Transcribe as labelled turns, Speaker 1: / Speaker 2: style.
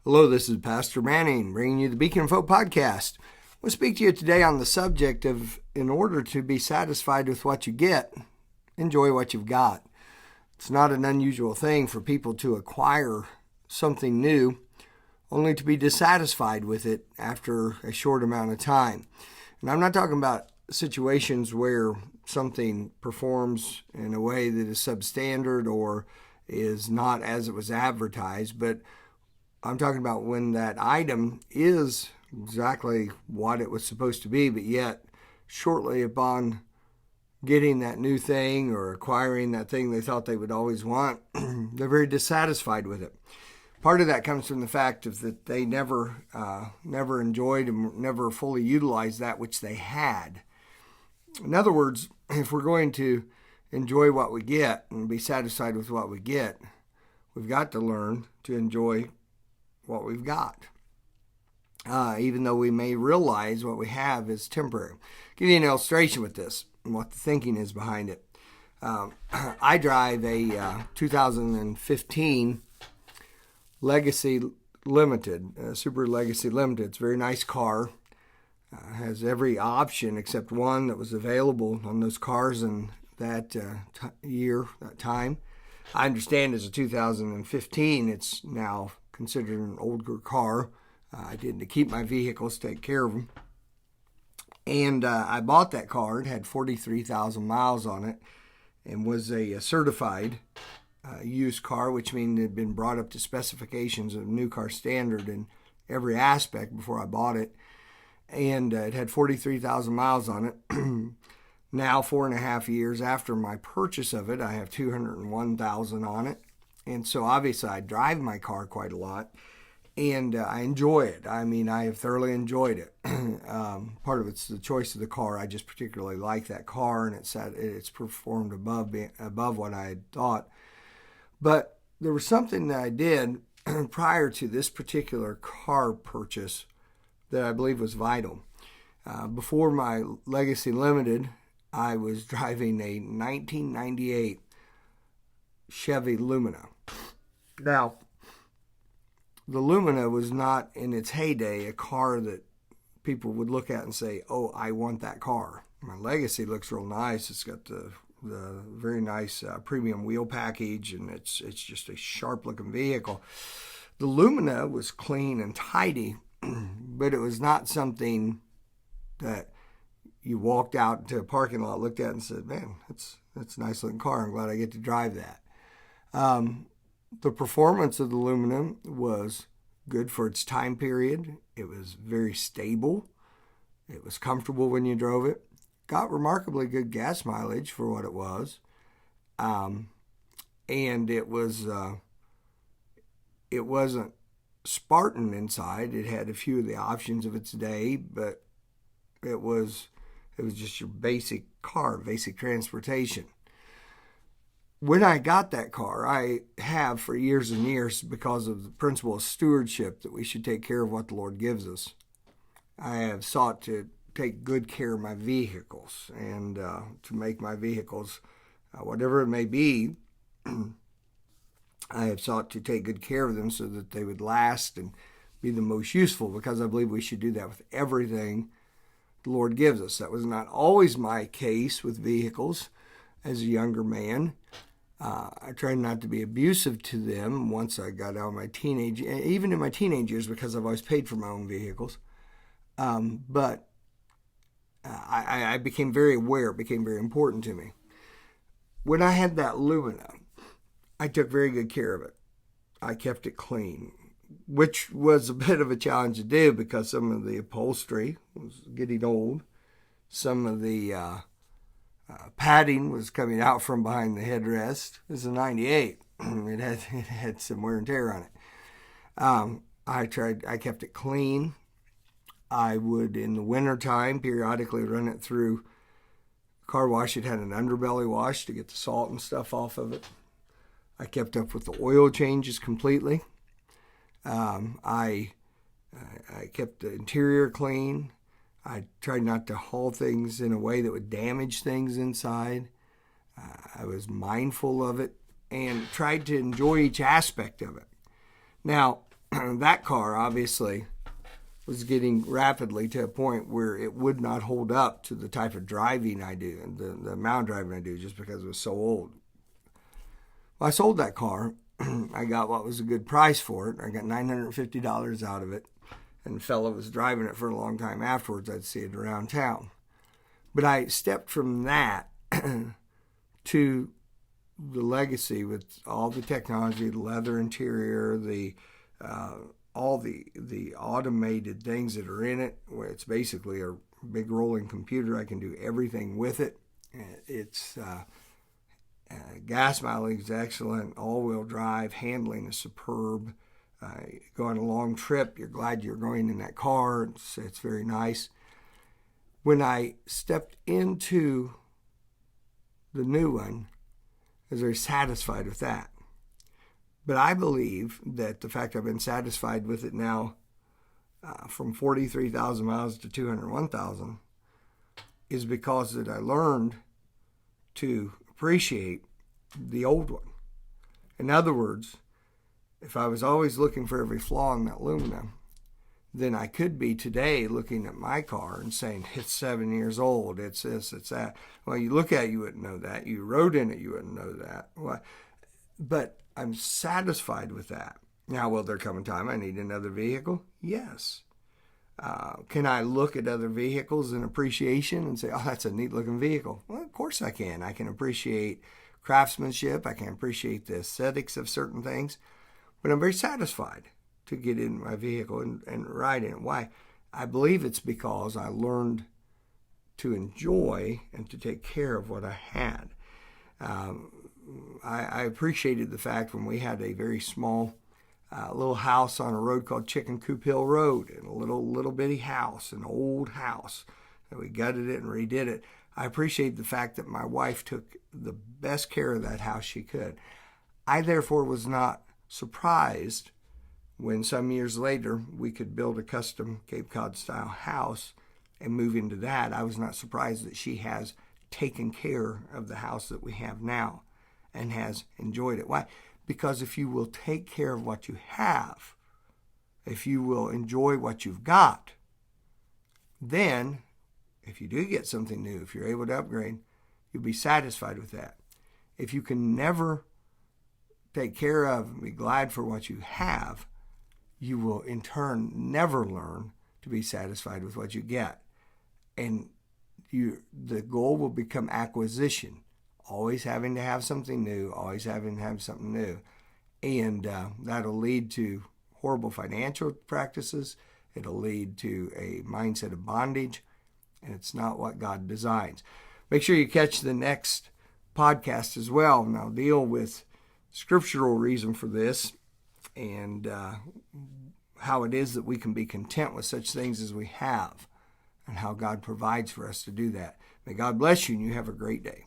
Speaker 1: Hello, this is Pastor Manning bringing you the Beacon of Hope podcast. We'll speak to you today on the subject of, in order to be satisfied with what you get, enjoy what you've got. It's not an unusual thing for people to acquire something new only to be dissatisfied with it after a short amount of time. And I'm not talking about situations where something performs in a way that is substandard or is not as it was advertised, but I'm talking about when that item is exactly what it was supposed to be, but yet shortly upon getting that new thing or acquiring that thing they thought they would always want, they're very dissatisfied with it. Part of that comes from the fact of that they never enjoyed and never fully utilized that which they had. In other words, if we're going to enjoy what we get and be satisfied with what we get, we've got to learn to enjoy what we've got, even though we may realize what we have is temporary. I'll give you an illustration with this and what the thinking is behind it. I drive a 2015 Legacy Limited, Super Legacy Limited. It's a very nice car. Has every option except one that was available on those cars in that that time. I understand as a 2015, it's now considered an older car. I did to keep my vehicles, take care of them. And I bought that car. It had 43,000 miles on it and was a certified used car, which means it had been brought up to specifications of new car standard in every aspect before I bought it. And it had 43,000 miles on it. Now, 4.5 years after my purchase of it, I have 201,000 on it. And so obviously I drive my car quite a lot, and I enjoy it. I mean, I have thoroughly enjoyed it. Part of it's the choice of the car. I just particularly like that car, and it's performed above what I had thought. But there was something that I did prior to this particular car purchase that I believe was vital. Before my Legacy Limited, I was driving a 1998 Chevy Lumina. Now, the Lumina was not in its heyday a car that people would look at and say, oh, I want that car. My Legacy looks real nice. It's got the very nice premium wheel package, and it's just a sharp-looking vehicle. The Lumina was clean and tidy, but it was not something that you walked out to a parking lot, looked at, and said, man, that's a nice-looking car. I'm glad I get to drive that. The performance of the Lumina was good for its time period. It was very stable. It was comfortable when you drove it. Got remarkably good gas mileage for what it was. And it wasn't Spartan inside. It had a few of the options of its day, but it was just your basic car, basic transportation. When I got that car, I have for years and years, because of the principle of stewardship, that we should take care of what the Lord gives us. I have sought to take good care of my vehicles and to make my vehicles, whatever it may be, I have sought to take good care of them so that they would last and be the most useful, because I believe we should do that with everything the Lord gives us. That was not always my case with vehicles as a younger man. I tried not to be abusive to them once I got out of my teenage, even in my teenage years, because I've always paid for my own vehicles. But I became very aware. It became very important to me. When I had that Lumina, I took very good care of it. I kept it clean, which was a bit of a challenge to do because some of the upholstery was getting old. Some of the padding was coming out from behind the headrest. It was a 98. It had some wear and tear on it. I kept it clean. I would, in the wintertime, periodically run it through car wash. It had an underbelly wash to get the salt and stuff off of it. I kept up with the oil changes completely. I kept the interior clean. I tried not to haul things in a way that would damage things inside. I was mindful of it and tried to enjoy each aspect of it. Now, that car obviously was getting rapidly to a point where it would not hold up to the type of driving I do and the amount of driving I do, just because it was so old. Well, I sold that car. I got what was a good price for it. I got $950 out of it. And the fellow was driving it for a long time afterwards. I'd see it around town. But I stepped from that to the legacy with all the technology, the leather interior, all the automated things that are in it, where it's basically a big rolling computer. I can do everything with it. It's gas mileage is excellent, all-wheel drive, handling is superb. Go on a long trip, you're glad you're going in that car. It's very nice. When I stepped into the new one, I was very satisfied with that. But I believe that the fact I've been satisfied with it now from 43,000 miles to 201,000 is because that I learned to appreciate the old one. In other words, if I was always looking for every flaw in that Lumina, then I could be today looking at my car and saying, it's 7 years old, it's this, it's that. Well, you look at it, you wouldn't know that. You rode in it, you wouldn't know that. Well, but I'm satisfied with that. Now, will there come a time I need another vehicle? Yes. Can I look at other vehicles in appreciation and say, oh, that's a neat looking vehicle? Well, of course I can. I can appreciate craftsmanship. I can appreciate the aesthetics of certain things. But I'm very satisfied to get in my vehicle and ride in it. Why? I believe it's because I learned to enjoy and to take care of what I had. I appreciated the fact when we had a very small little house on a road called Chicken Coop Hill Road, and a little bitty house, an old house, and we gutted it and redid it. I appreciated the fact that my wife took the best care of that house she could. I therefore was not surprised when some years later we could build a custom Cape Cod style house and move into that. I was not surprised that she has taken care of the house that we have now and has enjoyed it. Why? Because if you will take care of what you have, if you will enjoy what you've got, then if you do get something new, if you're able to upgrade, you'll be satisfied with that. If you can never take care of and be glad for what you have, you will in turn never learn to be satisfied with what you get. And the goal will become acquisition, always having to have something new, always having to have something new. And that'll lead to horrible financial practices. It'll lead to a mindset of bondage, and it's not what God designs. Make sure you catch the next podcast as well, and I'll deal with scriptural reason for this and how it is that we can be content with such things as we have and how God provides for us to do that. May God bless you and you have a great day.